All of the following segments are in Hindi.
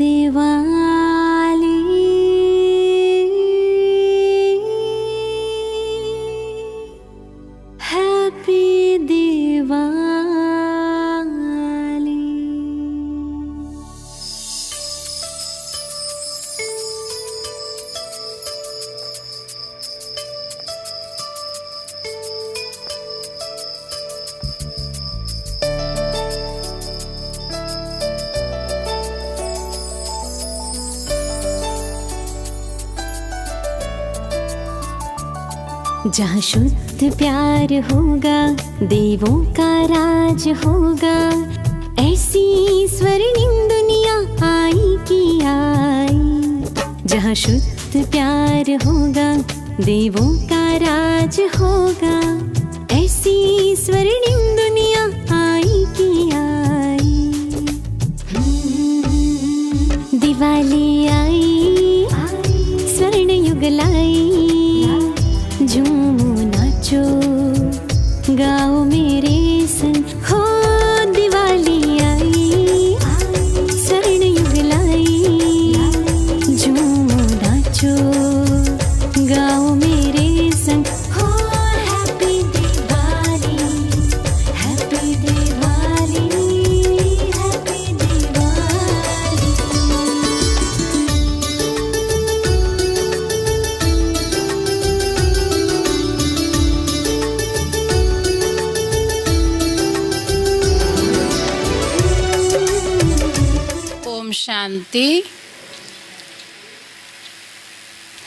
दिवाली हैप्पी दिवाली। जहाँ शुद्ध प्यार होगा, देवों का राज होगा, ऐसी स्वर्णिम दुनिया आई की आई। जहाँ शुद्ध प्यार होगा, देवों का राज होगा, ऐसी स्वर्णिम दुनिया आई की आई। दिवाली आई, स्वर्ण युग लाई, झूमो नाचो गाओ मेरे संग। हो दिवाली आई, स्वर्ण युग लाई, झूमो नाचो गाओ मेरे संग। हो happy Diwali, happy Diwali, happy Diwali. शांति।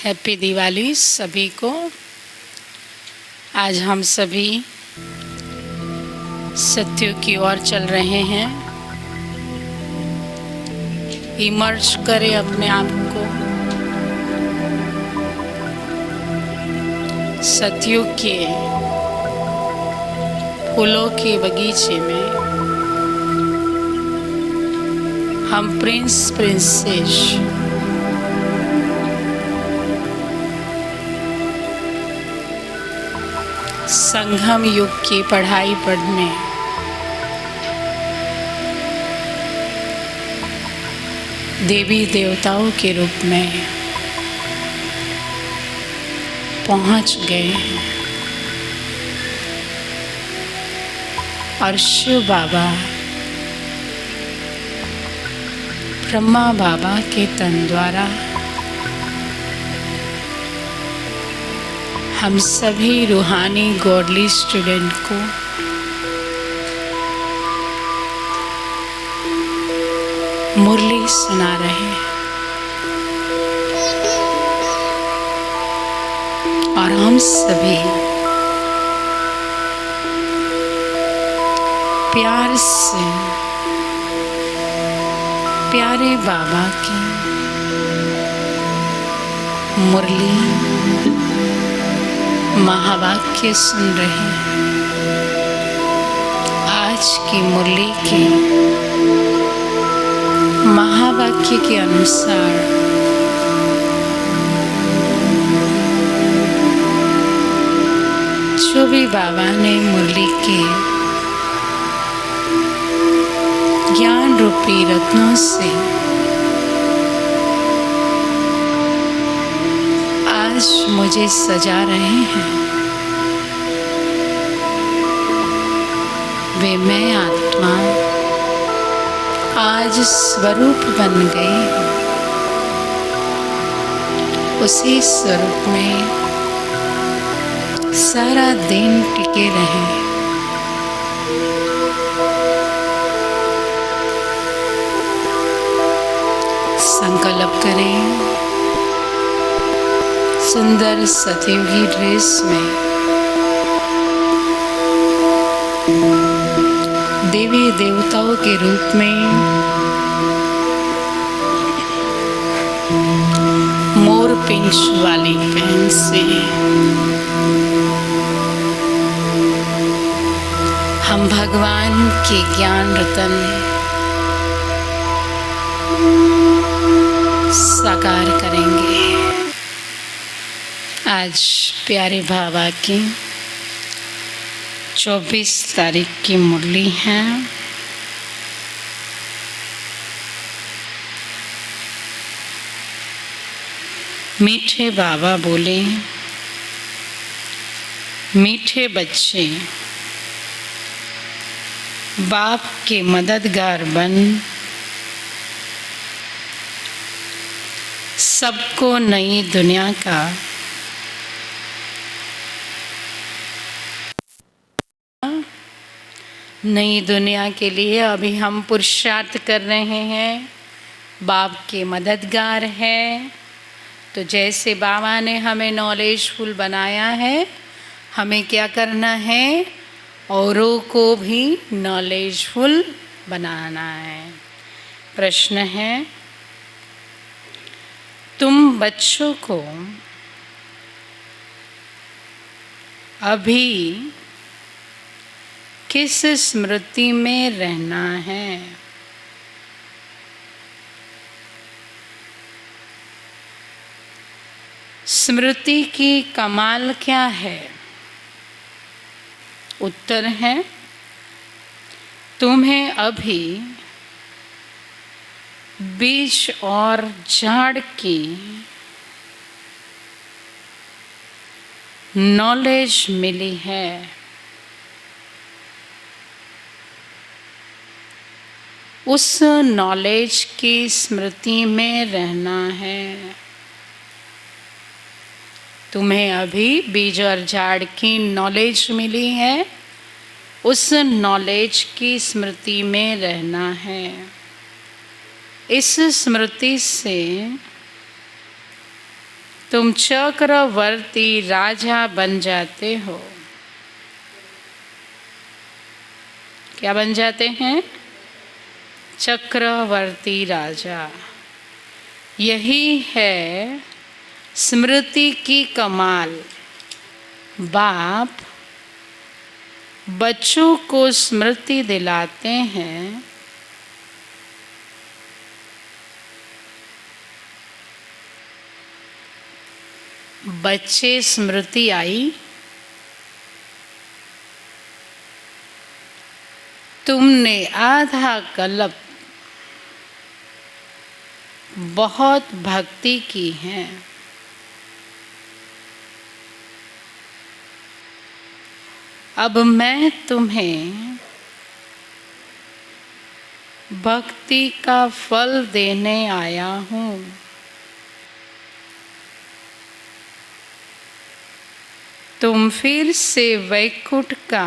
हैप्पी दिवाली सभी को। आज हम सभी सत्य की ओर चल रहे हैं। इमर्ज करें अपने आप को सत्युग के फूलों के बगीचे में। हम प्रिंस प्रिंसेस संगम युग की पढ़ाई पढ़ने देवी देवताओं के रूप में पहुंच गए हैं। और शिव बाबा ब्रह्मा बाबा के तन द्वारा हम सभी रूहानी गॉडली स्टूडेंट को मुरली सुना रहे हैं। और हम सभी प्यार से प्यारे बाबा की मुरली महावाक्य सुन रहे हैं। आज की मुरली के महावाक्य के अनुसार जो भी बाबा ने मुरली के ज्ञान रूपी रत्नों से आज मुझे सजा रहे हैं, वे मैं आत्मा आज स्वरूप बन गई हूँ। उसी स्वरूप में सारा दिन टिके रहे। संकल्प करें सुंदर सतयुगी ड्रेस में देवी देवताओं के रूप में मोर पिंच वाली पहन से हम भगवान के ज्ञान रतन साकार करेंगे। आज प्यारे बाबा की 24 तारीख की मुरली है। मीठे बाबा बोले, मीठे बच्चे बाप के मददगार बन सबको नई दुनिया का नई दुनिया के लिए अभी हम पुरुषार्थ कर रहे हैं। बाप के मददगार हैं। तो जैसे बाबा ने हमें नॉलेजफुल बनाया है, हमें क्या करना है? औरों को भी नॉलेजफुल बनाना है। प्रश्न है, तुम बच्चों को अभी किस स्मृति में रहना है? स्मृति की कमाल क्या है? उत्तर है, तुम्हें अभी बीज और झाड़ की नॉलेज मिली है। उस नॉलेज की स्मृति में रहना है। तुम्हें अभी बीज और झाड़ की नॉलेज मिली है, उस नॉलेज की स्मृति में रहना है। इस स्मृति से तुम चक्रवर्ती राजा बन जाते हो। क्या बन जाते हैं? चक्रवर्ती राजा। यही है स्मृति की कमाल। बाप बच्चों को स्मृति दिलाते हैं बच्चे स्मृति आई, तुमने आधा कल्प बहुत भक्ति की है। अब मैं तुम्हें भक्ति का फल देने आया हूँ। तुम फिर से वैकुंठ का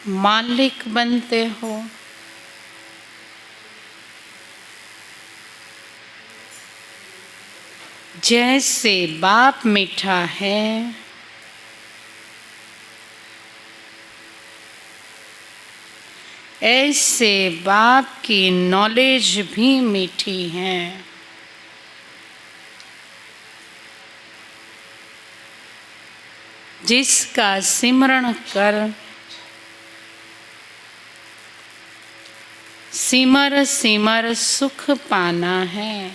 मालिक बनते हो। जैसे बाप मीठा है, ऐसे बाप की नॉलेज भी मीठी है। जिसका सिमरण कर सिमर सिमर सुख पाना है।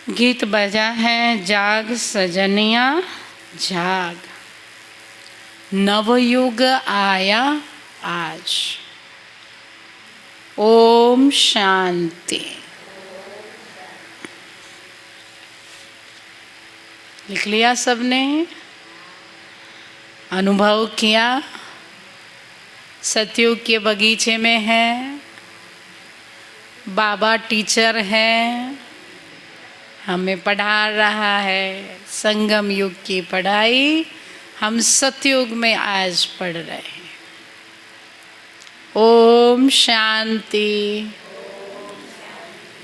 गीत बजा है, जाग सजनिया जाग, नवयुग आया आज। ओम शांति। लिख लिया सबने? अनुभव किया? सतयुग के बगीचे में है, बाबा टीचर है, हमें पढ़ा रहा है। संगम युग की पढ़ाई हम सतयुग में आज पढ़ रहे हैं। ओम शांति।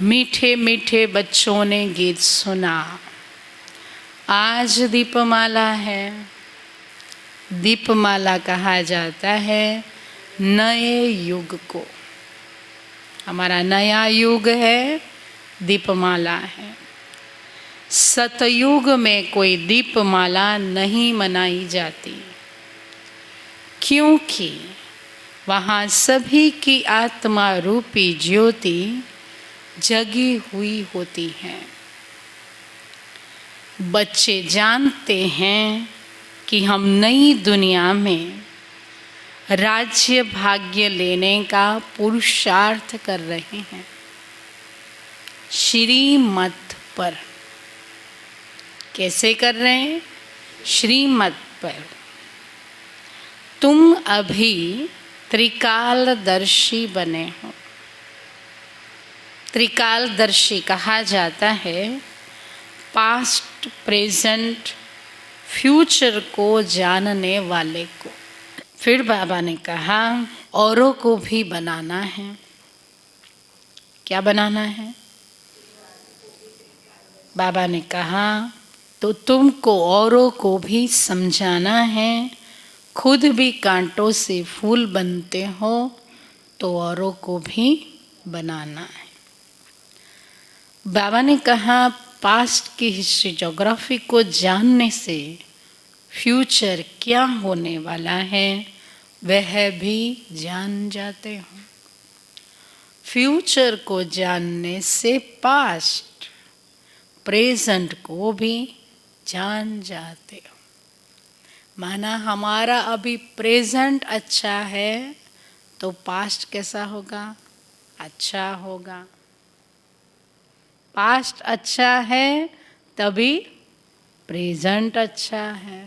मीठे मीठे बच्चों ने गीत सुना। आज दीपमाला है। दीपमाला कहा जाता है नए युग को। हमारा नया युग है, दीपमाला है। सतयुग में कोई दीपमाला नहीं मनाई जाती, क्योंकि वहाँ सभी की आत्मा रूपी ज्योति जगी हुई होती है। बच्चे जानते हैं कि हम नई दुनिया में राज्य भाग्य लेने का पुरुषार्थ कर रहे हैं श्रीमत पर। कैसे कर रहे हैं? श्रीमत पर। तुम अभी त्रिकालदर्शी बने हो। त्रिकालदर्शी कहा जाता है पास्ट, प्रेजेंट, फ्यूचर को जानने वाले को। फिर बाबा ने कहा औरों को भी बनाना है। क्या बनाना है? बाबा ने कहा तो तुमको औरों को भी समझाना है। खुद भी कांटों से फूल बनते हो तो औरों को भी बनाना है। बाबा ने कहा पास्ट की हिस्ट्री, ज्योग्राफी को जानने से फ्यूचर क्या होने वाला है वह भी जान जाते हो। फ्यूचर को जानने से पास्ट, प्रेजेंट को भी जान जाते हो। माना हमारा अभी प्रेजेंट अच्छा है तो पास्ट कैसा होगा? अच्छा होगा। पास्ट अच्छा है तभी प्रेजेंट अच्छा है।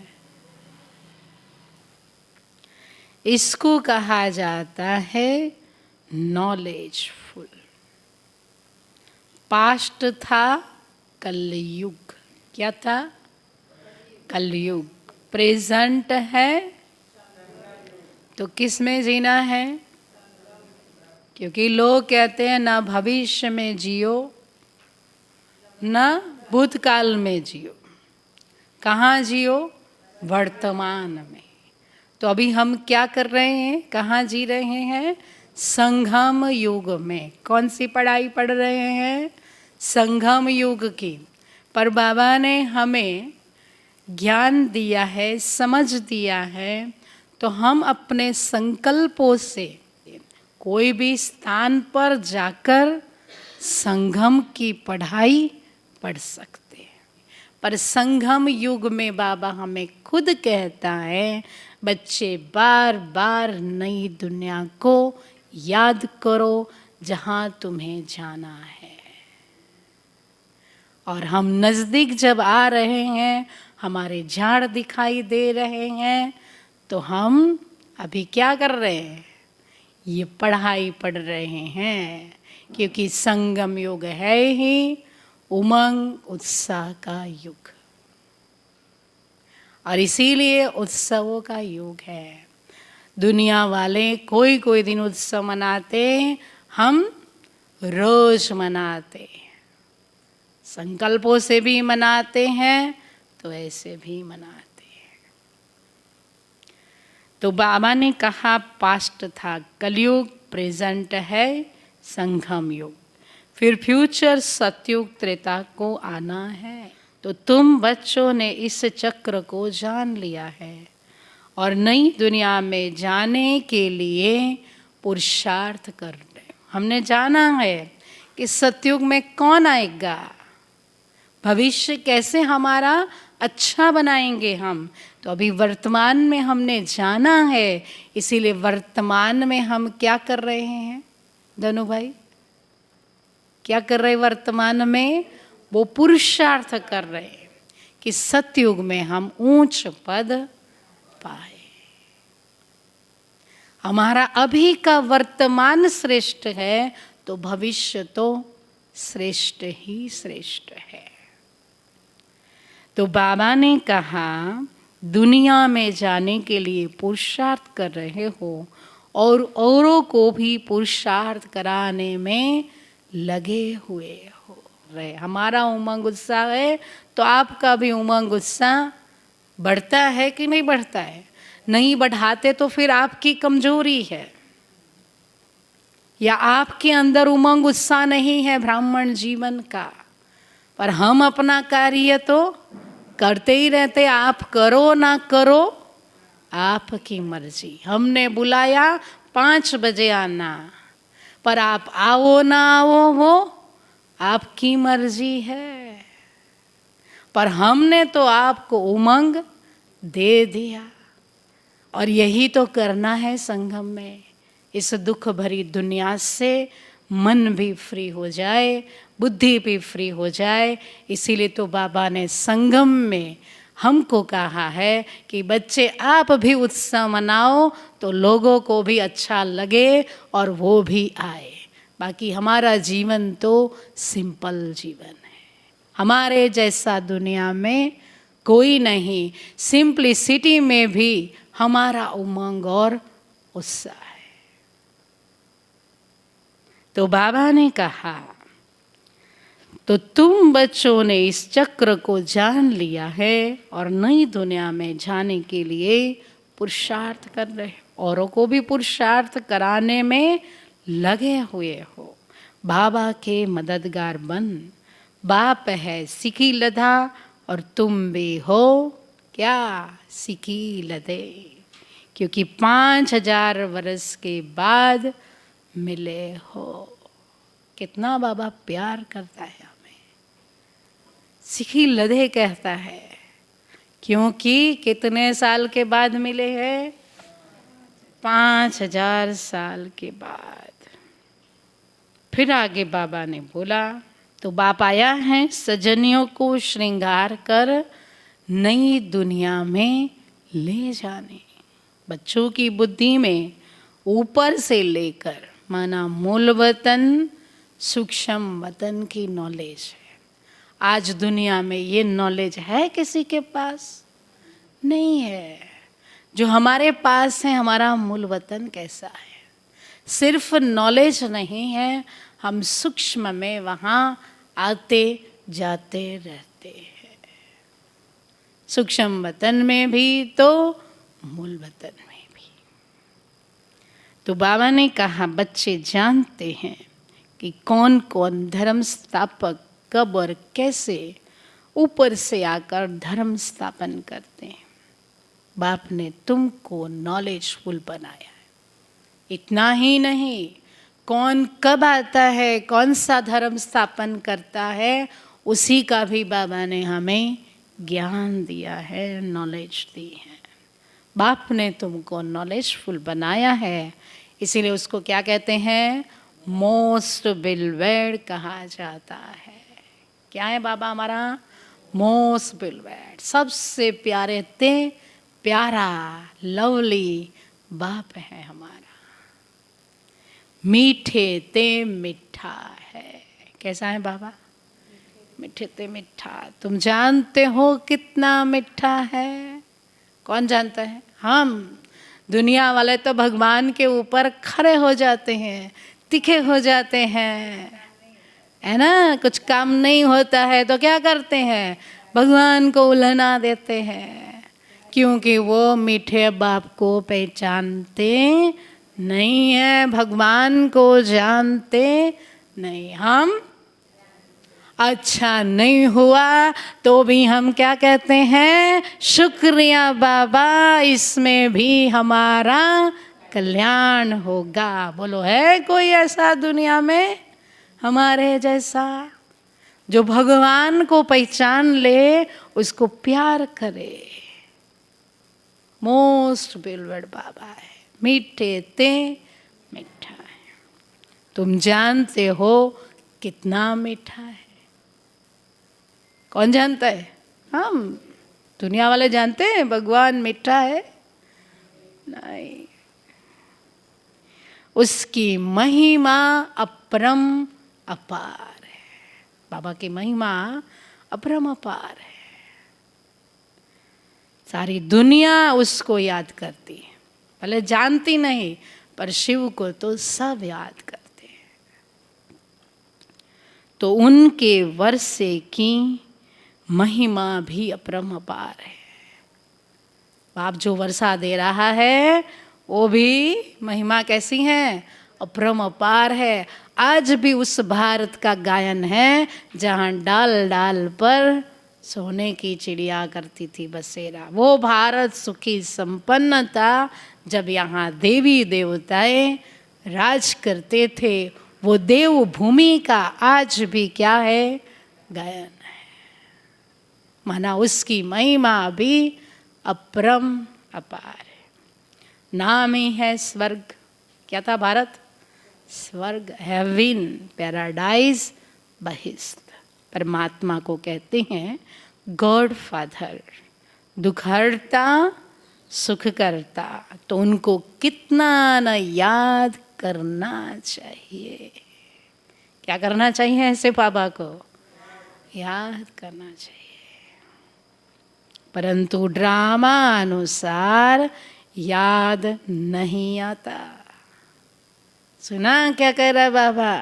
इसको कहा जाता है नॉलेजफुल। पास्ट था कलयुग। क्या था? कलयुग। प्रेजेंट है तो किस में जीना है? क्योंकि लोग कहते हैं ना भविष्य में जियो ना भूतकाल में जियो। कहाँ जियो? वर्तमान में। तो अभी हम क्या कर रहे हैं? कहाँ जी रहे हैं? संगम युग में। कौन सी पढ़ाई पढ़ रहे हैं? संगम युग की। पर बाबा ने हमें ज्ञान दिया है, समझ दिया है, तो हम अपने संकल्पों से कोई भी स्थान पर जाकर संगम की पढ़ाई पढ़ सकते हैं। पर संगम युग में बाबा हमें खुद कहता है बच्चे बार बार नई दुनिया को याद करो जहाँ तुम्हें जाना है। और हम नज़दीक जब आ रहे हैं, हमारे झाड़ दिखाई दे रहे हैं, तो हम अभी क्या कर रहे हैं? ये पढ़ाई पढ़ रहे हैं। क्योंकि संगम युग है ही उमंग उत्साह का युग, और इसीलिए उत्सवों का युग है। दुनिया वाले कोई कोई दिन उत्सव मनाते, हम रोज मनाते। संकल्पों से भी मनाते हैं तो ऐसे भी मनाते हैं। तो बाबा ने कहा पास्ट था कलयुग, प्रेजेंट है संगम युग, फिर फ्यूचर सतयुग त्रेता को आना है। तो तुम बच्चों ने इस चक्र को जान लिया है और नई दुनिया में जाने के लिए पुरुषार्थ कर रहे। हमने जाना है कि सतयुग में कौन आएगा, भविष्य कैसे हमारा अच्छा बनाएंगे हम। तो अभी वर्तमान में हमने जाना है, इसीलिए वर्तमान में हम क्या कर रहे हैं दोनों भाई? क्या कर रहे? वर्तमान में वो पुरुषार्थ कर रहे हैं कि सतयुग में हम ऊंच पद पाए। हमारा अभी का वर्तमान श्रेष्ठ है तो भविष्य तो श्रेष्ठ ही श्रेष्ठ है। तो बाबा ने कहा दुनिया में जाने के लिए पुरुषार्थ कर रहे हो और औरों को भी पुरुषार्थ कराने में लगे हुए हो रहे। हमारा उमंग उत्साह है तो आपका भी उमंग उत्साह बढ़ता है कि नहीं बढ़ता है? नहीं बढ़ाते तो फिर आपकी कमजोरी है, या आपके अंदर उमंग उत्साह नहीं है ब्राह्मण जीवन का। पर हम अपना कार्य तो करते ही रहते। आप करो ना करो आपकी मर्जी। हमने बुलाया 5 बजे आना, पर आप आओ ना आओ वो आपकी मर्जी है। पर हमने तो आपको उमंग दे दिया और यही तो करना है संगम में। इस दुख भरी दुनिया से मन भी फ्री हो जाए, बुद्धि भी फ्री हो जाए। इसीलिए तो बाबा ने संगम में हमको कहा है कि बच्चे आप भी उत्सव मनाओ तो लोगों को भी अच्छा लगे और वो भी आए। बाकी हमारा जीवन तो सिंपल जीवन है, हमारे जैसा दुनिया में कोई नहीं। सिंप्लिसिटी में भी हमारा उमंग और उत्साह है। तो बाबा ने कहा तो तुम बच्चों ने इस चक्र को जान लिया है और नई दुनिया में जाने के लिए पुरुषार्थ कर रहे हो, औरों को भी पुरुषार्थ कराने में लगे हुए हो। बाबा के मददगार बन। बाप है सिकी लधा और तुम भी हो क्या सिकी लधे, क्योंकि 5000 वर्ष के बाद मिले हो। कितना बाबा प्यार करता है हमें, सिखी लधे कहता है, क्योंकि कितने साल के बाद मिले हैं? 5000 साल के बाद। फिर आगे बाबा ने बोला तो बाप आया है सजनियों को श्रृंगार कर नई दुनिया में ले जाने। बच्चों की बुद्धि में ऊपर से लेकर माना मूल वतन सूक्ष्म वतन की नॉलेज है। आज दुनिया में ये नॉलेज है किसी के पास? नहीं है। जो हमारे पास है हमारा मूल वतन कैसा है। सिर्फ नॉलेज नहीं है, हम सूक्ष्म में वहाँ आते जाते रहते हैं। सूक्ष्म वतन में भी तो मूल वतन में भी। तो बाबा ने कहा बच्चे जानते हैं कि कौन कौन धर्म स्थापक कब और कैसे ऊपर से आकर धर्म स्थापन करते हैं। बाप ने तुमको नॉलेजफुल बनाया है। इतना ही नहीं, कौन कब आता है, कौन सा धर्म स्थापन करता है, उसी का भी बाबा ने हमें ज्ञान दिया है, नॉलेज दी है। बाप ने तुमको नॉलेजफुल बनाया है, इसीलिए उसको क्या कहते हैं? मोस्ट बिलवेड कहा जाता है। क्या है बाबा हमारा? मोस्ट बिलवेड, सबसे प्यारे ते प्यारा लवली बाप है हमारा। मीठे ते मीठा है। कैसा है बाबा? मीठे ते मीठा। तुम जानते हो कितना मीठा है? कौन जानता है? हम। दुनिया वाले तो भगवान के ऊपर खड़े हो जाते हैं, तीखे हो जाते हैं, है ना। कुछ काम नहीं होता है तो क्या करते हैं? भगवान को उल्हना देते हैं, क्योंकि वो मीठे बाप को पहचानते नहीं है, भगवान को जानते नहीं। हम अच्छा नहीं हुआ तो भी हम क्या कहते हैं? शुक्रिया बाबा, इसमें भी हमारा कल्याण होगा। बोलो है कोई ऐसा दुनिया में हमारे जैसा जो भगवान को पहचान ले, उसको प्यार करे? मोस्ट बिलवेड बाबा है, मीठे ते मीठा है। तुम जानते हो कितना मीठा है? कौन जानता है? हम। दुनिया वाले जानते हैं भगवान मीठा है? नहीं। उसकी महिमा अपरम अपार है। बाबा की महिमा अपरम अपार है। सारी दुनिया उसको याद करती है, भले जानती नहीं, पर शिव को तो सब याद करते हैं। तो उनके वर्षे की महिमा भी अपरम अपार है। बाप जो वर्षा दे रहा है वो भी महिमा कैसी है? अपरम अपार है। आज भी उस भारत का गायन है जहाँ डाल डाल पर सोने की चिड़िया करती थी बसेरा। वो भारत सुखी संपन्न था जब यहाँ देवी देवताएं राज करते थे। वो देव भूमि का आज भी क्या है? गायन है। माना उसकी महिमा भी अपरम अपार है। नाम ही है स्वर्ग। क्या था भारत? स्वर्ग, हेवन, पैराडाइज, बहिष्ठ। परमात्मा को कहते हैं गॉड फादर, दुख हरता सुख करता। तो उनको कितना न याद करना चाहिए। क्या करना चाहिए? ऐसे बाबा को याद करना चाहिए। परंतु ड्रामा अनुसार याद नहीं आता। सुना क्या कह रहा है बाबा?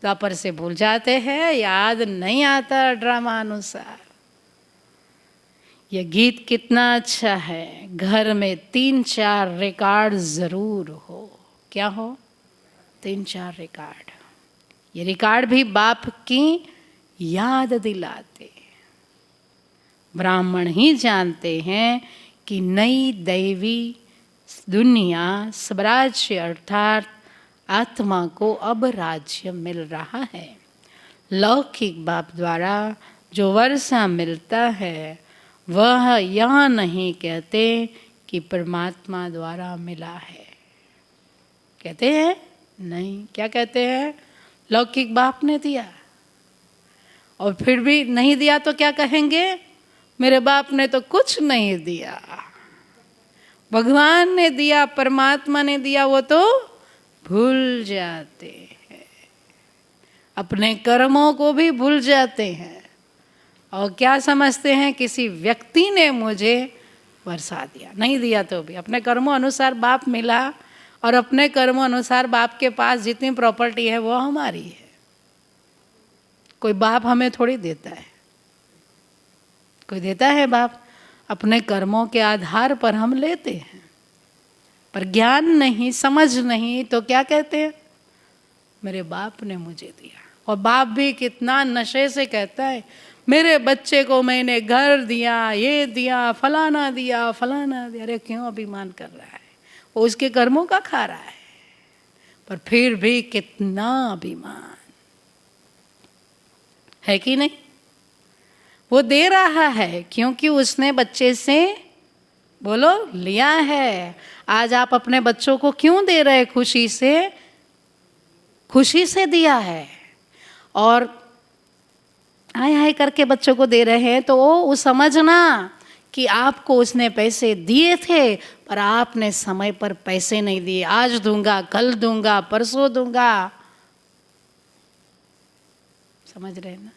द्वापर से भूल जाते हैं, याद नहीं आता ड्रामा अनुसार। यह गीत कितना अच्छा है। घर में 3-4 रिकॉर्ड जरूर हो। क्या हो? 3-4 रिकॉर्ड। ये रिकॉर्ड भी बाप की याद दिलाते। ब्राह्मण ही जानते हैं कि नई दैवी दुनिया स्वराज्य अर्थात आत्मा को अब राज्य मिल रहा है। लौकिक बाप द्वारा जो वर्षा मिलता है वह यह नहीं कहते कि परमात्मा द्वारा मिला है। कहते हैं? नहीं। क्या कहते हैं? लौकिक बाप ने दिया। और फिर भी नहीं दिया तो क्या कहेंगे? मेरे बाप ने तो कुछ नहीं दिया। भगवान ने दिया, परमात्मा ने दिया, वो तो भूल जाते हैं। अपने कर्मों को भी भूल जाते हैं और क्या समझते हैं? किसी व्यक्ति ने मुझे वर्षा दिया। नहीं दिया तो भी अपने कर्मों अनुसार बाप मिला और अपने कर्मों अनुसार बाप के पास जितनी प्रॉपर्टी है वो हमारी है। कोई बाप हमें थोड़ी देता है। कोई देता है बाप? अपने कर्मों के आधार पर हम लेते हैं। पर ज्ञान नहीं, समझ नहीं, तो क्या कहते हैं? मेरे बाप ने मुझे दिया। और बाप भी कितना नशे से कहता है, मेरे बच्चे को मैंने घर दिया, ये दिया, फलाना दिया, फलाना दिया। अरे क्यों अभिमान कर रहा है? वो उसके कर्मों का खा रहा है। पर फिर भी कितना अभिमान है कि नहीं? वो दे रहा है क्योंकि उसने बच्चे से बोलो लिया है। आज आप अपने बच्चों को क्यों दे रहे? खुशी से, खुशी से दिया है। और हाय हाय करके बच्चों को दे रहे हैं तो वो समझना कि आपको उसने पैसे दिए थे पर आपने समय पर पैसे नहीं दिए। आज दूंगा, कल दूंगा, परसों दूंगा। समझ रहे ना?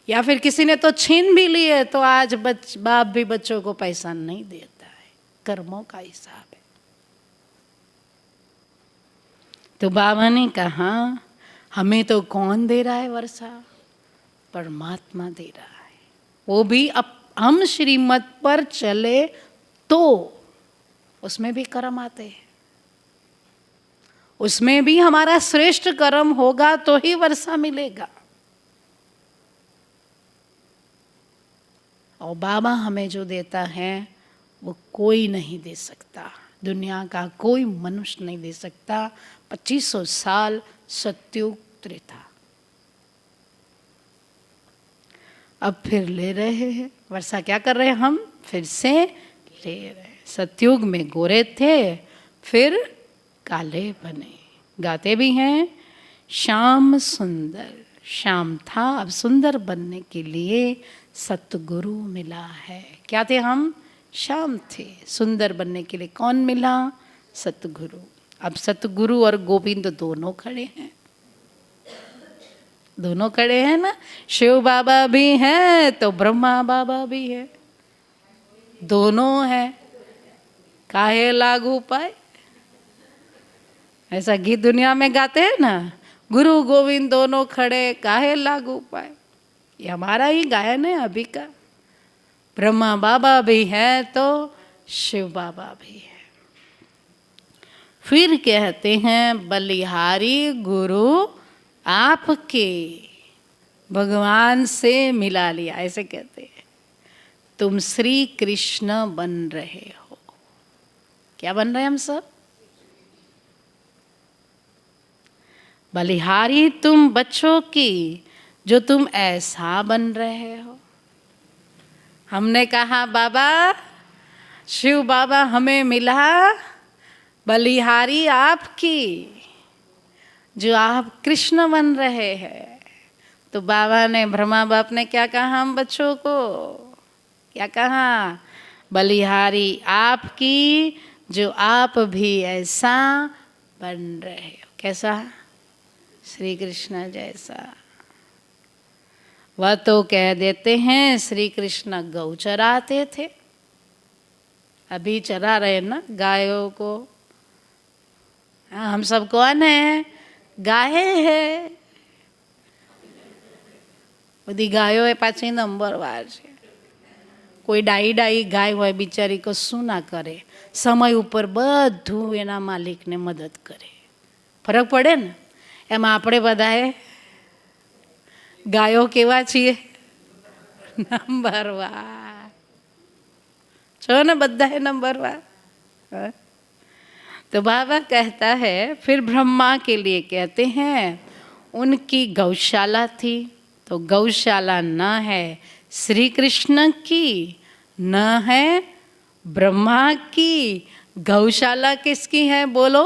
या फिर किसी ने तो छीन भी लिए तो आज बाप भी बच्चों को पैसा नहीं देता है। कर्मों का हिसाब है। तो बाबा ने कहा हमें तो कौन दे रहा है वर्षा? परमात्मा दे रहा है। वो भी अब हम श्रीमत पर चले तो उसमें भी कर्म आते हैं। उसमें भी हमारा श्रेष्ठ कर्म होगा तो ही वर्षा मिलेगा। और बाबा हमें जो देता है वो कोई नहीं दे सकता। दुनिया का कोई मनुष्य नहीं दे सकता। 2500 साल सत्युग त्रेता। अब फिर ले रहे हैं वर्षा। क्या कर रहे हैं हम? फिर से ले रहे हैं। सत्युग में गोरे थे, फिर काले बने। गाते भी हैं श्याम सुंदर। श्याम था, अब सुंदर बनने के लिए सतगुरु मिला है। क्या थे हम? श्याम थे। सुंदर बनने के लिए कौन मिला? सतगुरु। अब सतगुरु और गोविंद दोनों खड़े हैं। दोनों खड़े हैं ना। शिव बाबा भी हैं तो ब्रह्मा बाबा भी है। दोनों है। काहे लागू पाए? ऐसा गीत दुनिया में गाते हैं ना, गुरु गोविंद दोनों खड़े काहे लागू पाए। ये हमारा ही गायन है अभी का। ब्रह्मा बाबा भी है तो शिव बाबा भी है। फिर कहते हैं बलिहारी गुरु आपके भगवान से मिला लिया। ऐसे कहते हैं तुम श्री कृष्ण बन रहे हो। क्या बन रहे हैं हम सब? बलिहारी तुम बच्चों की जो तुम ऐसा बन रहे हो। हमने कहा बाबा शिव बाबा हमें मिला बलिहारी आपकी, जो आप कृष्ण बन रहे हैं। तो बाबा ने, ब्रह्मा बाप ने क्या कहा हम बच्चों को? क्या कहा? बलिहारी आपकी, जो आप भी ऐसा बन रहे हो। कैसा? श्री कृष्ण जैसा। वह तो कह देते हैं श्री कृष्ण गौ चराते थे, अभी चरा रहे ना गायों को। हम सब कौन है? गाय है। बधी गायो है पाછી नंबरवार છે। કોઈ ડાઈ ડાઈ ગાય હોય બિચારી કશું ના કરે, સમય ઉપર બધું એના માલિકને મદદ કરે, ફરક પડે ને? એમ આપણે બધાએ ગાયો કેવા છીએ? નંબરવાર છો ને બધાએ નંબરવાર। तो बाबा कहता है, फिर ब्रह्मा के लिए कहते हैं उनकी गौशाला थी, तो गौशाला न है श्री कृष्ण की, न है ब्रह्मा की। गौशाला किसकी है बोलो?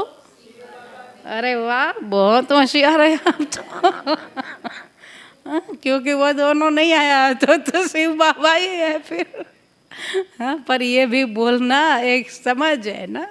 अरे वाह, बहुत होशियार है आप तो। क्योंकि वो दोनों नहीं आया तो शिव बाबा ही है फिर। हाँ, पर ये भी बोलना एक समझ है ना।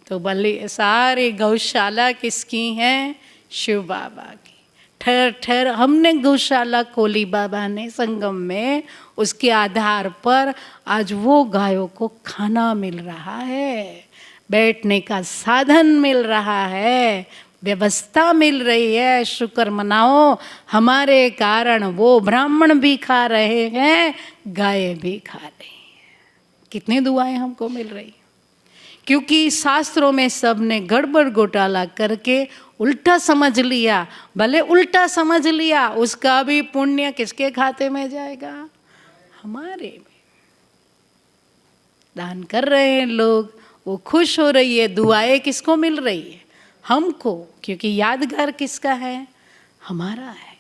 तो बल्ली सारी गौशाला किसकी है? शिव बाबा की। ठहर ठहर हमने गौशाला खोली बाबा ने संगम में, उसके आधार पर आज वो गायों को खाना मिल रहा है, बैठने का साधन मिल रहा है, व्यवस्था मिल रही है। शुक्र मनाओ, हमारे कारण वो ब्राह्मण भी खा रहे हैं, गायें भी खा रही हैं। कितनी दुआएं हमको मिल रही, क्योंकि शास्त्रों में सब ने गड़बड़ घोटाला करके उल्टा समझ लिया। भले उल्टा समझ लिया, उसका भी पुण्य किसके खाते में जाएगा? हमारे में। दान कर रहे हैं लोग, वो खुश हो रही है। दुआएं किसको मिल रही है? हमको, क्योंकि यादगार किसका है? हमारा है।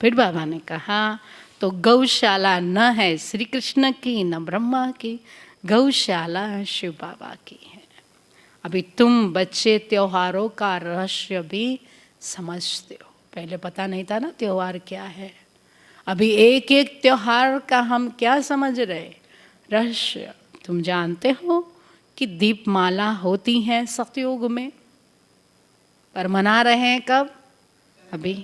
फिर बाबा ने कहा, तो गौशाला न है श्री कृष्ण की, न ब्रह्मा की, गौशाला शिव बाबा की है। अभी तुम बच्चे त्योहारों का रहस्य भी समझते हो, पहले पता नहीं था ना त्योहार क्या है। अभी एक एक त्योहार का हम क्या समझ रहे? रहस्य। तुम जानते हो कि दीपमाला होती है सतयुग में, पर मना रहे हैं कब? अभी।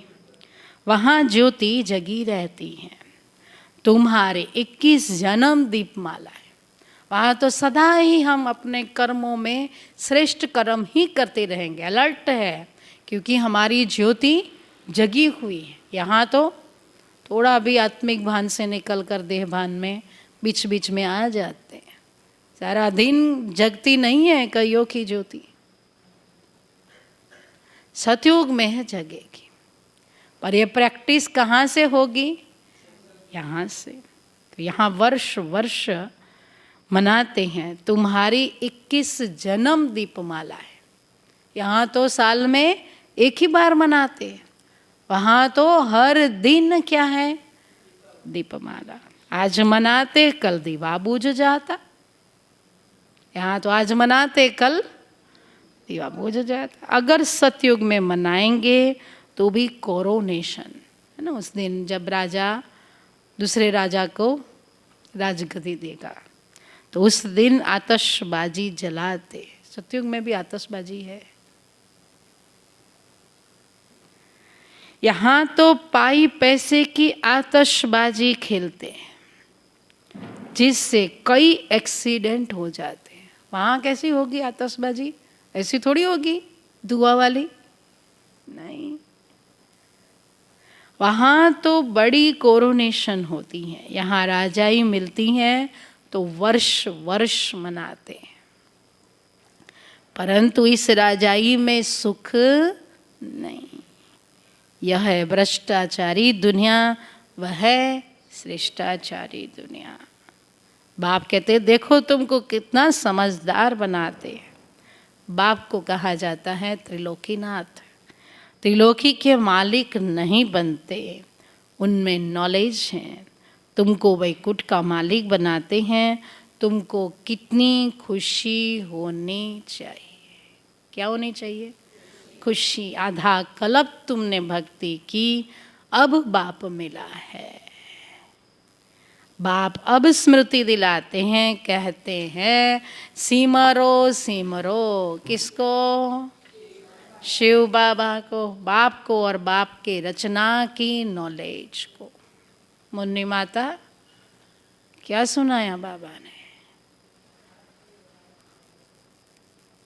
वहाँ ज्योति जगी रहती है। तुम्हारे 21 जन्म दीपमाला है। वहाँ तो सदा ही हम अपने कर्मों में श्रेष्ठ कर्म ही करते रहेंगे, अलर्ट है, क्योंकि हमारी ज्योति जगी हुई है। यहाँ तो थोड़ा भी आत्मिक भान से निकल कर देह भान में बीच बीच में आ जाते हैं। सारा दिन जगती नहीं है कईयों की ज्योति, सतयुग में है जगेगी। पर ये प्रैक्टिस कहाँ से होगी? यहाँ से। तो यहाँ वर्ष वर्ष मनाते हैं। तुम्हारी 21 जन्म दीपमाला है। यहाँ तो साल में एक ही बार मनाते हैं, वहाँ तो हर दिन क्या है? दीपमाला। आज मनाते कल दीवा बुझ जाता, यहाँ तो आज मनाते कल दीवा बुझ जाता। अगर सतयुग में मनाएंगे तो भी कोरोनेशन है ना, उस दिन जब राजा दूसरे राजा को राजगद्दी देगा, तो उस दिन आतशबाजी जलाते। सतयुग में भी आतशबाजी है। यहाँ तो पाई पैसे की आतशबाजी खेलते हैं, जिससे कई एक्सीडेंट हो जाते हैं। वहाँ कैसी होगी आतशबाजी? ऐसी थोड़ी होगी धुआं वाली, नहीं। वहाँ तो बड़ी कोरोनेशन होती है। यहाँ राजाई मिलती हैं तो वर्ष वर्ष मनाते हैं, परंतु इस राजाई में सुख नहीं। यह है भ्रष्टाचारी दुनिया, वह है श्रेष्ठाचारी दुनिया। बाप कहते देखो तुमको कितना समझदार बनाते हैं। बाप को कहा जाता है त्रिलोकीनाथ। त्रिलोकी के मालिक नहीं बनते, उनमें नॉलेज है, तुमको वैकुंठ का मालिक बनाते हैं, तुमको कितनी खुशी होनी चाहिए। क्या होनी चाहिए? खुशी। आधा कल्प तुमने भक्ति की, अब बाप मिला है। बाप अब स्मृति दिलाते हैं, कहते हैं सिमरो सिमरो। किसको? शिव बाबा को, बाप को और बाप के रचना की नॉलेज को। मुन्नी माता क्या सुनाया बाबा ने?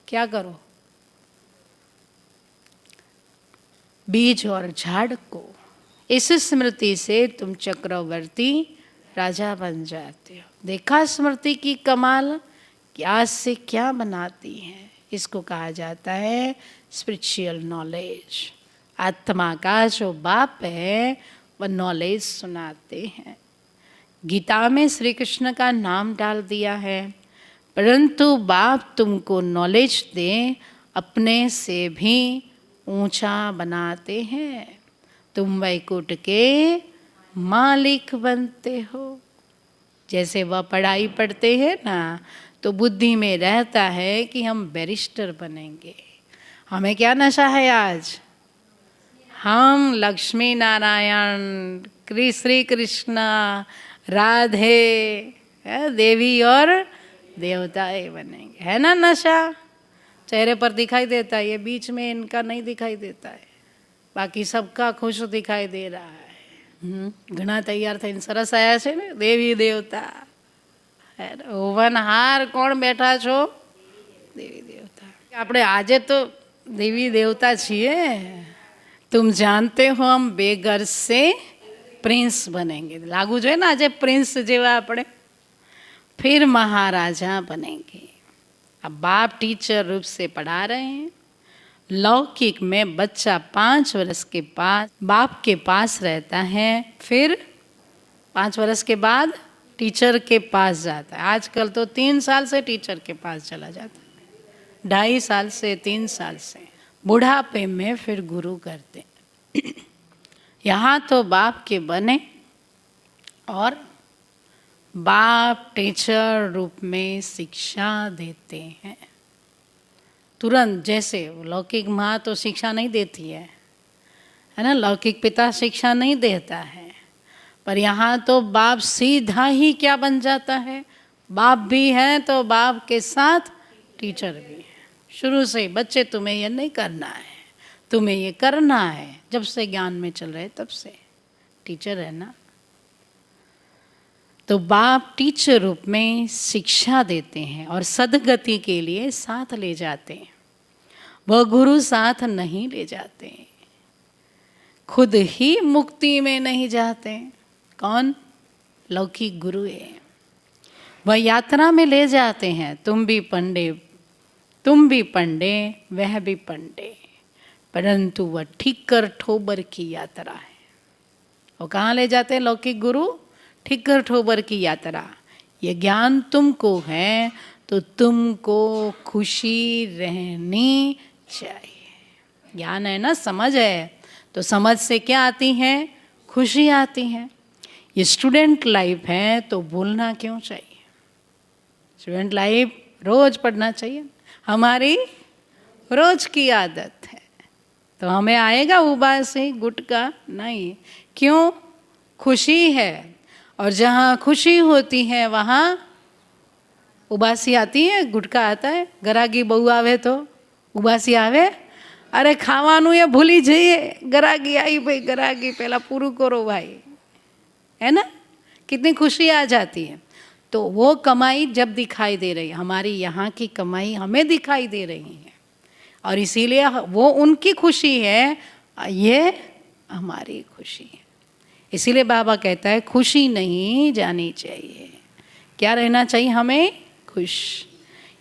क्या करो? बीज और झाड़ को। इस स्मृति से तुम चक्रवर्ती राजा बन जाते हो। देखा स्मृति की कमाल, क्या से क्या बनाती है। इसको कहा जाता है स्पिरिचुअल नॉलेज। आत्मा का जो बाप है वह नॉलेज सुनाते हैं। गीता में श्री कृष्ण का नाम डाल दिया है, परंतु बाप तुमको नॉलेज दे, अपने से भी ऊंचा बनाते हैं। तुम वैकुंठ के मालिक बनते हो। जैसे वह पढ़ाई पढ़ते हैं ना, तो बुद्धि में रहता है कि हम बैरिस्टर बनेंगे। हमें क्या नशा है आज? हम लक्ष्मी नारायण, श्री कृष्ण, राधे, देवी और देवताएं बनेंगे। है ना नशा? चेहरे पर दिखाई देता है, ये बीच में इनका नहीं दिखाई देता है, बाकी सबका खुश दिखाई दे रहा है। घना तैयार થઈને સરસ આયા છે ને દેવી દેવતા। ઓવનહાર કોણ બેઠા છો? દેવી દેવતા। આપણે આજે તો દેવી દેવતા છીએ। तुम जानते हो हम बेघर से प्रिंस बनेंगे। लागू જોઈએ ને આજે પ્રિન્સ જેવા આપણે, फिर महाराजा बनेंगे। अब बाप टीचर रूप से पढ़ा रहे हैं। लौकिक में बच्चा 5 वर्ष के बाद बाप के पास रहता है, फिर 5 वर्ष के बाद टीचर के पास जाता है। आजकल तो 3 साल से टीचर के पास चला जाता है, 2.5 साल से 3 साल से। बुढ़ापे में फिर गुरु करते। यहाँ तो बाप के बने और बाप टीचर रूप में शिक्षा देते हैं तुरंत। जैसे लौकिक माँ तो शिक्षा नहीं देती है ना, लौकिक पिता शिक्षा नहीं देता है, पर यहाँ तो बाप सीधा ही क्या बन जाता है? बाप भी है तो बाप के साथ टीचर भी है। शुरू से बच्चे तुम्हें ये नहीं करना है, तुम्हें ये करना है। जब से ज्ञान में चल रहे तब से टीचर है ना। तो बाप टीचर रूप में शिक्षा देते हैं और सदगति के लिए साथ ले जाते हैं। वह गुरु साथ नहीं ले जाते, खुद ही मुक्ति में नहीं जाते। कौन? लौकिक गुरु है। वह यात्रा में ले जाते हैं। तुम भी पंडे, वह भी पंडे, परंतु वह ठिक्कर ठोबर की यात्रा है। और कहाँ ले जाते हैं लौकिक गुरु? ठिक्कर ठोबर की यात्रा। ये ज्ञान तुमको है तो तुमको खुशी रहनी चाहिए। ज्ञान है ना, समझ है, तो समझ से क्या आती है? खुशी आती है। ये स्टूडेंट लाइफ है तो भूलना क्यों चाहिए? स्टूडेंट लाइफ रोज पढ़ना चाहिए, हमारी रोज की आदत है। तो हमें आएगा उबासी गुटका नहीं। क्यों? खुशी है, और जहाँ खुशी होती है वहाँ उबासी आती है, गुटका आता है। गरागी बहु आवे तो उबासी आवे। अरे खावानू ये भूली जाइए, गरागी आई भाई, गरागी पहला पूरू करो भाई, है ना। कितनी खुशी आ जाती है। तो वो कमाई जब दिखाई दे रही है, हमारी यहाँ की कमाई हमें दिखाई दे रही है, और इसीलिए वो उनकी खुशी है, ये हमारी खुशी है। इसीलिए बाबा कहता है खुशी नहीं जानी चाहिए। क्या रहना चाहिए हमें? खुश।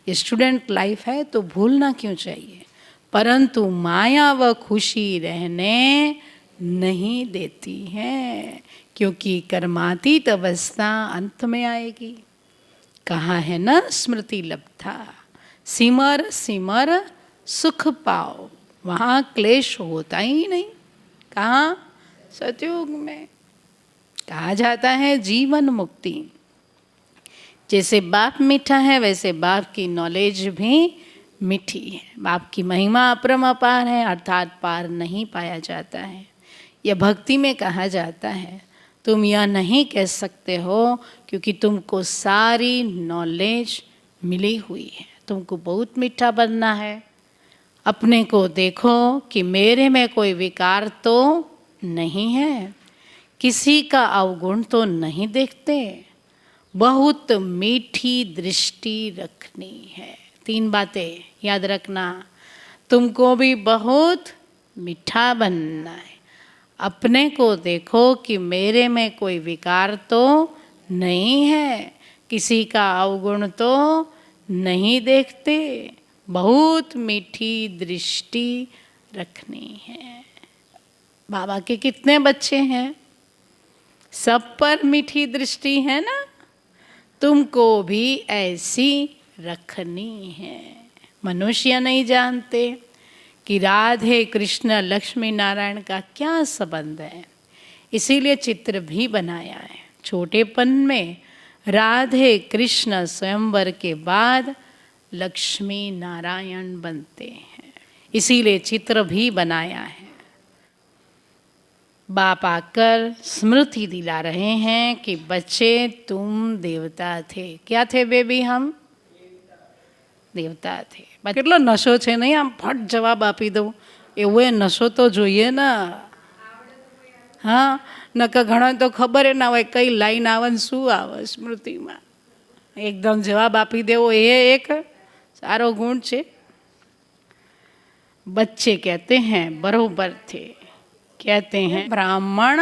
ये स्टूडेंट लाइफ है तो भूलना क्यों चाहिए? परंतु माया व खुशी रहने नहीं देती है, क्योंकि कर्मातीत अवस्था अंत में आएगी। कहा है ना स्मृति लब्धा, सिमर सिमर सुख पाओ। वहाँ क्लेश होता ही नहीं। कहाँ? सतयुग में। कहा जाता है जीवन मुक्ति। जैसे बाप मीठा है वैसे बाप की नॉलेज भी मीठी है। बाप की महिमा अपरम अपार है, अर्थात पार नहीं पाया जाता है। यह भक्ति में कहा जाता है। तुम यह नहीं कह सकते हो क्योंकि तुमको सारी नॉलेज मिली हुई है। तुमको बहुत मीठा बनना है। अपने को देखो कि मेरे में कोई विकार तो नहीं है, किसी का अवगुण तो नहीं देखते। बहुत मीठी दृष्टि रखनी है। 3 बातें याद रखना। तुमको भी बहुत मीठा बनना है। अपने को देखो कि मेरे में कोई विकार तो नहीं है, किसी का अवगुण तो नहीं देखते। बहुत मीठी दृष्टि रखनी है। बाबा के कितने बच्चे हैं? सब पर मीठी दृष्टि है ना। तुमको भी ऐसी रखनी है। मनुष्य नहीं जानते कि राधे कृष्ण लक्ष्मी नारायण का क्या संबंध है, इसीलिए चित्र भी बनाया है। छोटेपन में राधे कृष्ण स्वयंवर के बाद लक्ष्मी नारायण बनते हैं, इसीलिए चित्र भी बनाया है। बाप आकर स्मृति दिला रहे हैं कि बच्चे तुम देवता थे। क्या थे बेबी? हम देवता थे। કેટલો નશો છે નહીં, આમ ફટ જવાબ આપી દઉં એવો એ નશો તો જોઈએ ને. હા, નકર ઘણા તો ખબર ના હોય કઈ લાઈન આવે ને શું આવે સ્મૃતિમાં. એકદમ જવાબ આપી દેવો એ એક સારો ગુણ છે. बच्चे कहते हैं बरोबर थे, कहते हैं ब्राह्मण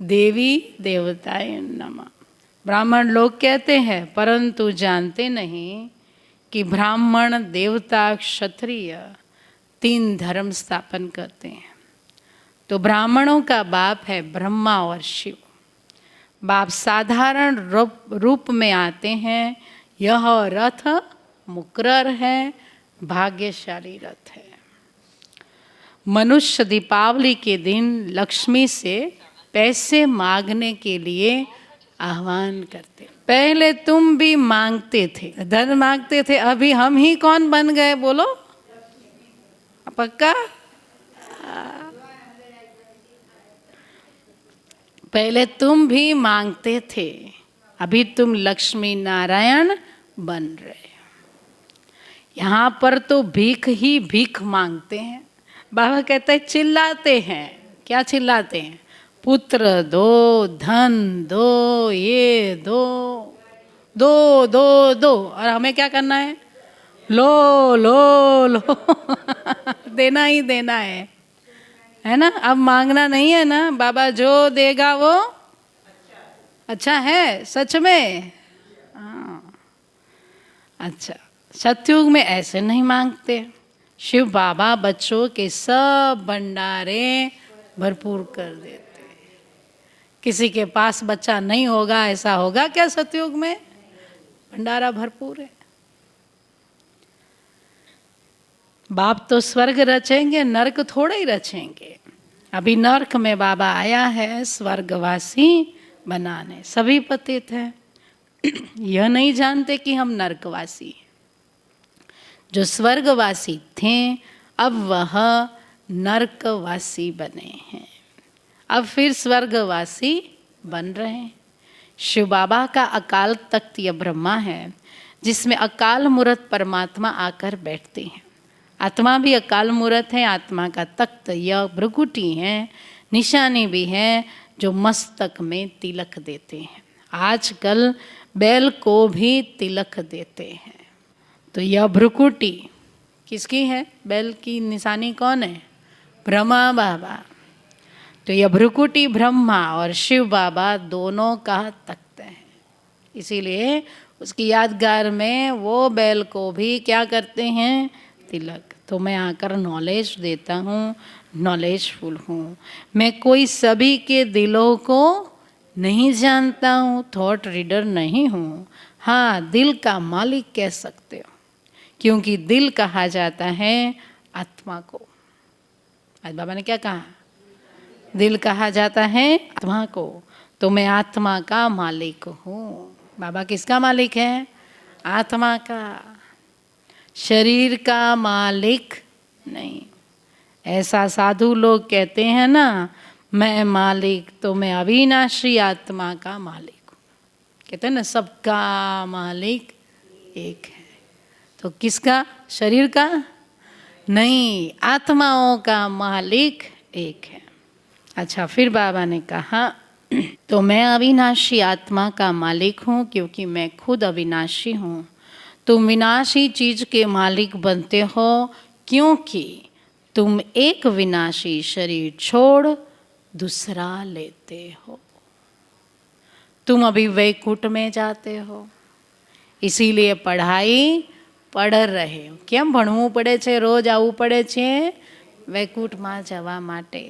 देवी देवताय नमः। ब्राह्मण लोग कहते हैं परंतु जानते नहीं कि ब्राह्मण देवता क्षत्रिय 3 धर्म स्थापन करते हैं। तो ब्राह्मणों का बाप है ब्रह्मा और शिव। बाप साधारण रूप में आते हैं। यह रथ मुकर्रर है, भाग्यशाली रथ है। मनुष्य दीपावली के दिन लक्ष्मी से पैसे मांगने के लिए आह्वान करते। पहले तुम भी मांगते थे, धन मांगते थे, अभी हम ही कौन बन गए बोलो? पक्का? पहले तुम भी मांगते थे, अभी तुम लक्ष्मी नारायण बन रहे। यहाँ पर तो भीख ही भीख मांगते हैं। बाबा कहते हैं चिल्लाते हैं। क्या चिल्लाते हैं? पुत्र दो, धन दो, ये दो, दो दो दो। और हमें क्या करना है? लो लो लो देना ही देना है ना। अब मांगना नहीं है ना। बाबा जो देगा वो अच्छा है। सच में? हाँ, अच्छा। सतयुग में ऐसे नहीं मांगते। शिव बाबा बच्चों के सब भंडारे भरपूर कर देते। किसी के पास बच्चा नहीं होगा ऐसा होगा क्या सतयुग में? भंडारा भरपूर है। बाप तो स्वर्ग रचेंगे, नरक थोड़े ही रचेंगे। अभी नरक में बाबा आया है स्वर्गवासी बनाने। सभी पतित हैं, यह नहीं जानते कि हम नरकवासी हैं। जो स्वर्गवासी थे अब वह नरकवासी बने हैं, अब फिर स्वर्गवासी बन रहे हैं। शिव बाबा का अकाल तख्त यह ब्रह्मा है जिसमें अकाल मूर्त परमात्मा आकर बैठते हैं। आत्मा भी अकाल मूर्त है। आत्मा का तख्त यह भ्रुकुटी है, निशानी भी है जो मस्तक में तिलक देते हैं। आजकल बैल को भी तिलक देते हैं। तो यह भ्रुकुटी किसकी है? बैल की निशानी कौन है? ब्रह्मा बाबा। तो यह भ्रुकुटी ब्रह्मा और शिव बाबा दोनों का तख्त है। इसीलिए उसकी यादगार में वो बैल को भी क्या करते हैं? तिलक। तो मैं आकर नॉलेज देता हूँ, नॉलेजफुल हूँ। मैं कोई सभी के दिलों को नहीं जानता हूँ, थॉट रीडर नहीं हूँ। हाँ, दिल का मालिक कह सकते हो, क्योंकि दिल कहा जाता है आत्मा को। आज बाबा ने क्या कहा? दिल कहा जाता है आत्मा को। तो तो मैं आत्मा का मालिक हूँ। बाबा किसका मालिक है? आत्मा का, शरीर का मालिक नहीं। ऐसा साधु लोग कहते हैं ना, मैं मालिक, तो मैं अविनाशी आत्मा का मालिक हूँ। कहते हैं ना, सबका मालिक एक है। तो किसका? शरीर का नहीं, आत्माओं का मालिक एक है। अच्छा, फिर बाबा ने कहा तो मैं अविनाशी आत्मा का मालिक हूँ, क्योंकि मैं खुद अविनाशी हूँ। तुम विनाशी चीज के मालिक बनते हो, क्योंकि तुम एक विनाशी शरीर छोड़ दूसरा लेते हो। तुम अभी वैकुंठ में जाते हो, इसीलिए पढ़ाई पढ़ रहे हो। કેમ ભણવું પડે છે? રોજ આવવું પડે છે વૈકુંઠમાં જવા માટે।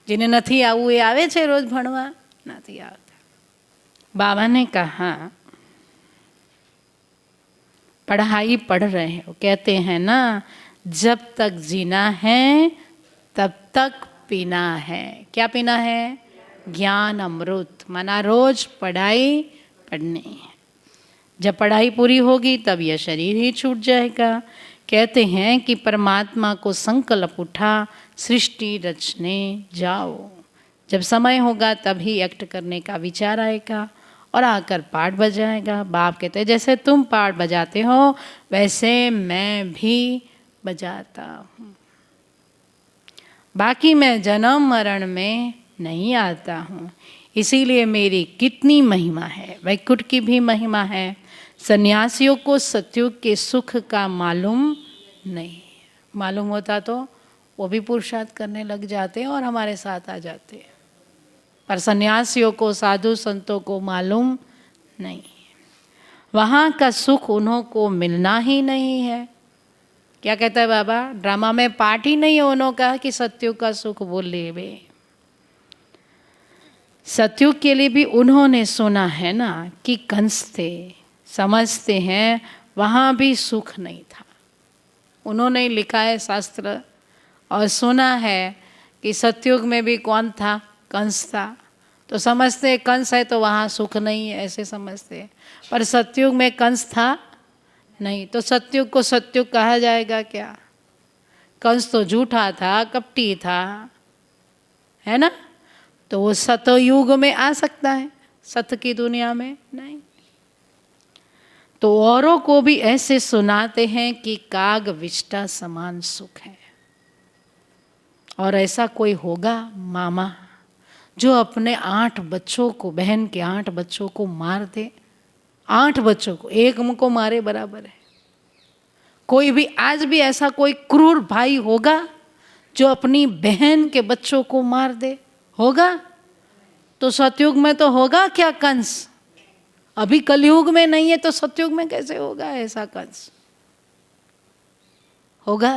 जिन्हें नहीं आवू ये आवे छे रोज भणवा? नहीं आवता। बाबा ने कहा पढ़ाई पढ़ रहे हो, कहते हैं ना, जब तक जीना है तब तक पीना है। क्या पीना है? ज्ञान अमृत। माना रोज पढ़ाई पढ़नी है। जब पढ़ाई पूरी होगी तब यह शरीर ही छूट जाएगा। कहते हैं कि परमात्मा को संकल्प उठा, सृष्टि रचने जाओ। जब समय होगा तभी एक्ट करने का विचार आएगा और आकर पाठ बजाएगा। बाप कहते हैं जैसे तुम पाठ बजाते हो वैसे मैं भी बजाता हूँ, बाकी मैं जन्म मरण में नहीं आता हूँ। इसीलिए मेरी कितनी महिमा है। वैकुंठ की भी महिमा है। सन्यासियों को सतयुग के सुख का मालूम नहीं। मालूम होता तो वो भी पुरुषार्थ करने लग जाते और हमारे साथ आ जाते, पर सन्यासियों को, साधु संतों को मालूम नहीं। वहाँ का सुख उन्हों को मिलना ही नहीं है। क्या कहता है बाबा? ड्रामा में पार्ट ही नहीं है उन्हों का कि सतयुग का सुख बोल ले वे। सतयुग के लिए भी उन्होंने सुना है ना कि कंस थे, समझते हैं वहाँ भी सुख नहीं था। उन्होंने लिखा है शास्त्र और सुना है कि सतयुग में भी कौन था? कंस था। तो समझते कंस है तो वहाँ सुख नहीं है, ऐसे समझते। पर सतयुग में कंस था नहीं, तो सतयुग को सतयुग कहा जाएगा क्या? कंस तो झूठा था, कपटी था, है ना? तो वो सतयुग में आ सकता है, सत्य की दुनिया में नहीं। तो औरों को भी ऐसे सुनाते हैं कि काग विष्टा समान सुख है। और ऐसा कोई होगा मामा जो अपने 8 बच्चों को, बहन के 8 बच्चों को मार दे? 8 बच्चों को एक मुझको मारे बराबर है। कोई भी आज भी ऐसा कोई क्रूर भाई होगा जो अपनी बहन के बच्चों को मार दे? होगा? तो सतयुग में तो होगा क्या कंस? अभी कलयुग में नहीं है तो सतयुग में कैसे होगा ऐसा कंस? होगा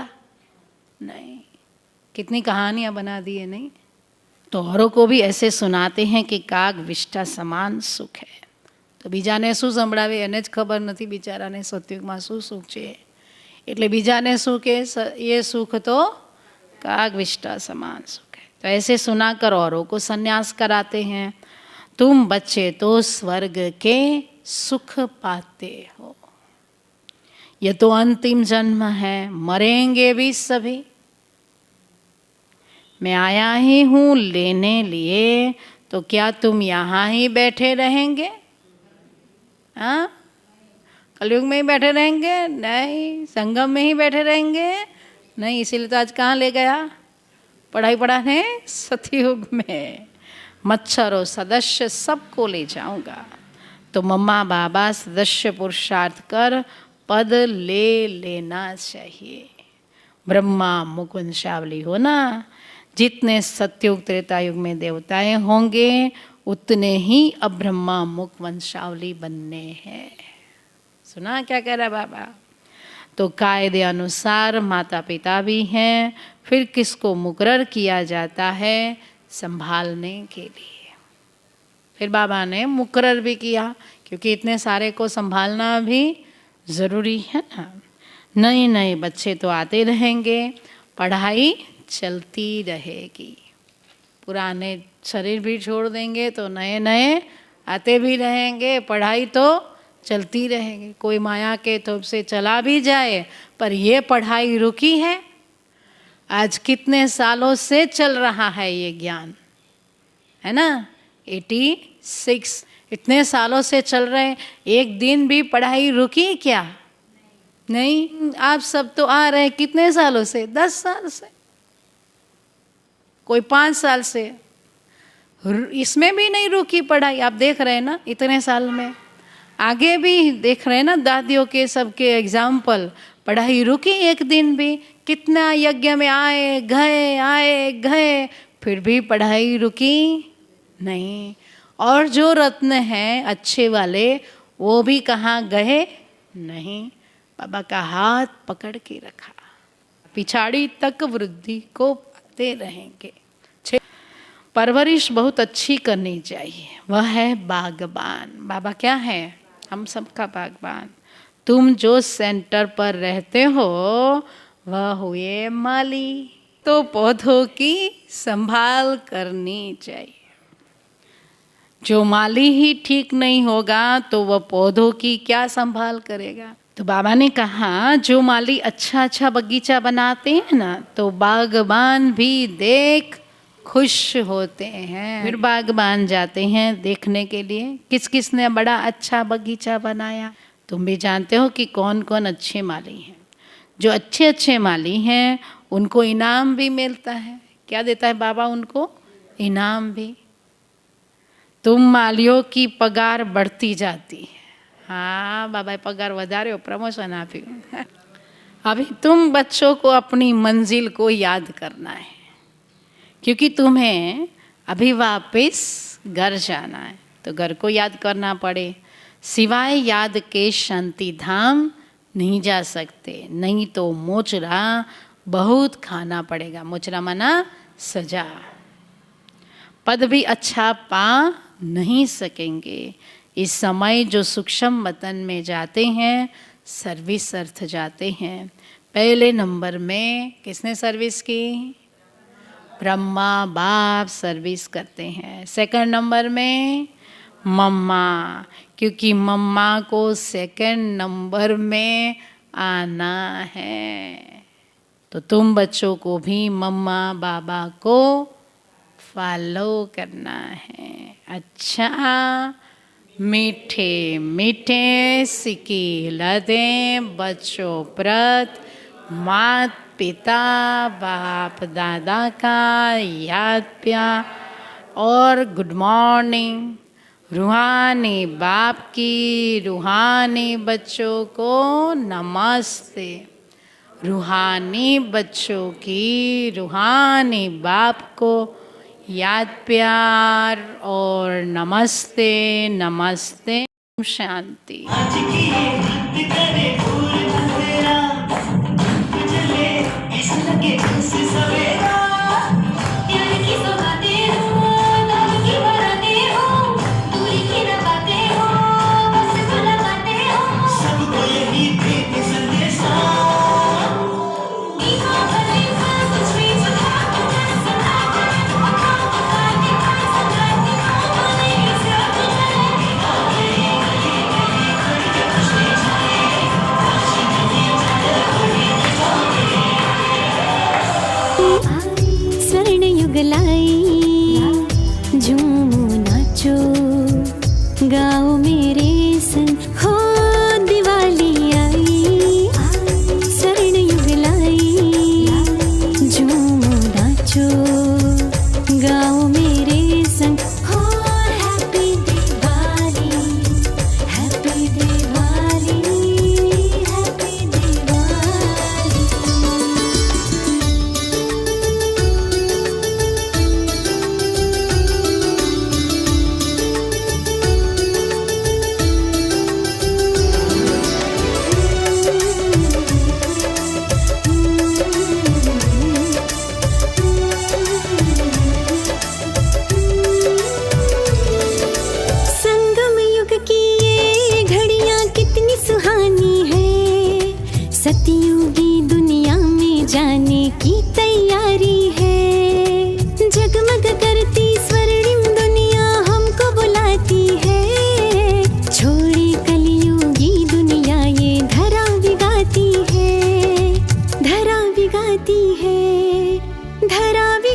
नहीं। कितनी कहानियां बना दी है नहीं? तो औरों को भी ऐसे सुनाते हैं कि काग विष्टा समान सुख है। तो બીજાને શું સંભળાવે એને જ ખબર નથી બિચારાને સતયુગમાં શું સુખ છે। એટલે બીજાને શું કે ये सुख तो काग विष्टा समान सुख है। तो ऐसे सुनाकर औरों को संन्यास कराते हैं। तुम बच्चे तो स्वर्ग के सुख पाते हो, ये तो अंतिम जन्म है, मरेंगे भी सभी। मैं आया ही हूँ लेने लिए, तो क्या तुम यहाँ ही बैठे रहेंगे? हाँ, कलयुग में ही बैठे रहेंगे? नहीं। संगम में ही बैठे रहेंगे? नहीं। इसीलिए तो आज कहाँ ले गया? पढ़ाई पढ़ाने सतयुग में। मच्छरों सदस्य सबको ले जाऊंगा। तो मम्मा बाबा सदस्य पुरुषार्थ कर पद ले लेना चाहिए। ब्रह्मा मुख वंशावली हो ना, जितने सतयुग त्रेतायुग में देवताएं होंगे उतने ही अब ब्रह्मा मुख वंशावली बनने हैं। सुना क्या कह रहा बाबा? तो कायदे अनुसार माता पिता भी हैं, फिर किसको मुकर्रर किया जाता है संभालने के लिए। फिर बाबा ने मुकर्रर भी किया, क्योंकि इतने सारे को संभालना भी ज़रूरी है ना। नए नए बच्चे तो आते रहेंगे, पढ़ाई चलती रहेगी। पुराने शरीर भी छोड़ देंगे तो नए नए आते भी रहेंगे, पढ़ाई तो चलती रहेगी। कोई माया के तो से चला भी जाए पर ये पढ़ाई रुकी है। आज कितने सालों से चल रहा है ये ज्ञान, है ना, 86 इतने सालों से चल रहे हैं। एक दिन भी पढ़ाई रुकी क्या? नहीं। आप सब तो आ रहे हैं कितने सालों से? 10 साल से, कोई 5 साल से। इसमें भी नहीं रुकी पढ़ाई। आप देख रहे हैं ना इतने साल में, आगे भी देख रहे हैं ना दादियों के सबके एग्जाम्पल। पढ़ाई रुकी एक दिन भी? कितना यज्ञ में आए गए फिर भी पढ़ाई रुकी नहीं। और जो रत्न हैं अच्छे वाले वो भी कहाँ गए? नहीं, बाबा का हाथ पकड़ के रखा, पिछाड़ी तक वृद्धि को पाते रहेंगे। परवरिश बहुत अच्छी करनी चाहिए, वह है बागबान। बाबा क्या है? हम सबका बागबान। तुम जो सेंटर पर रहते हो वह हुए माली, तो पौधों की संभाल करनी चाहिए। जो माली ही ठीक नहीं होगा तो वह पौधों की क्या संभाल करेगा? तो बाबा ने कहा जो माली अच्छा बगीचा बनाते हैं ना, तो बागबान भी देख खुश होते हैं। फिर बागबान जाते हैं देखने के लिए किस किस ने बड़ा अच्छा बगीचा बनाया। तुम भी जानते हो कि कौन कौन अच्छे माली हैं। जो अच्छे माली हैं उनको इनाम भी मिलता है। क्या देता है बाबा उनको? इनाम भी। तुम मालियों की पगार बढ़ती जाती है। हाँ बाबा पगार વધારે हो, प्रमोशन आप्યું। अभी तुम बच्चों को अपनी मंजिल को याद करना है, क्योंकि तुम्हें अभी वापस घर जाना है, तो घर को याद करना पड़े। सिवाय याद के शांति धाम नहीं जा सकते, नहीं तो मोचरा बहुत खाना पड़ेगा। मोचरा माना सजा। पद भी अच्छा पा नहीं सकेंगे। इस समय जो सूक्ष्म वतन में जाते हैं सर्विस अर्थ जाते हैं। पहले नंबर में किसने सर्विस की? ब्रह्मा बाप सर्विस करते हैं। सेकंड नंबर में मम्मा, क्योंकि मम्मा को सेकंड नंबर में आना है। तो तुम बच्चों को भी मम्मा बाबा को फॉलो करना है। अच्छा मीठे मीठे सिकील दें बच्चों प्रत मात पिता बाप दादा का याद प्यार और गुड मॉर्निंग। रूहानी बाप की रूहानी बच्चों को नमस्ते। रूहानी बच्चों की रूहानी बाप को याद प्यार और नमस्ते नमस्ते। शांति। आज की ये तेरे फूल तेरा चले इस लगे तुझसे सवेरा। प्यार की सौगातें हो, दम की बरातें हो, दूरी की रबातें हो, बस मुलाकातें हो। सबको यही देते संदेशा। मीठा खलीफा कुछ भी चुका के सनाते, अखा पकाने का सजाते को बोले इसे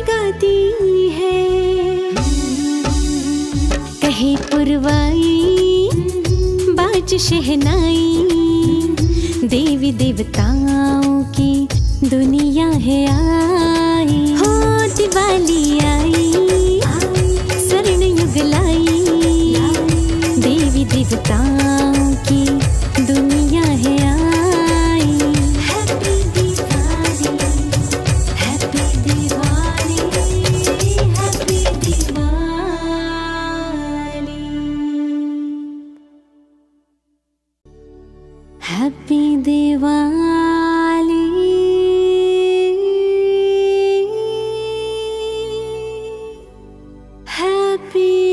गाती है। कहे पुरवाई बाज शहनाई, देवी देवताओं की दुनिया है आई। हो दिवाली आई, स्वर्ण युग लाई, देवी देवताओं की दुनिया है आई। Happy Diwali, happy Diwali, happy Diwali, happy Diwali, happy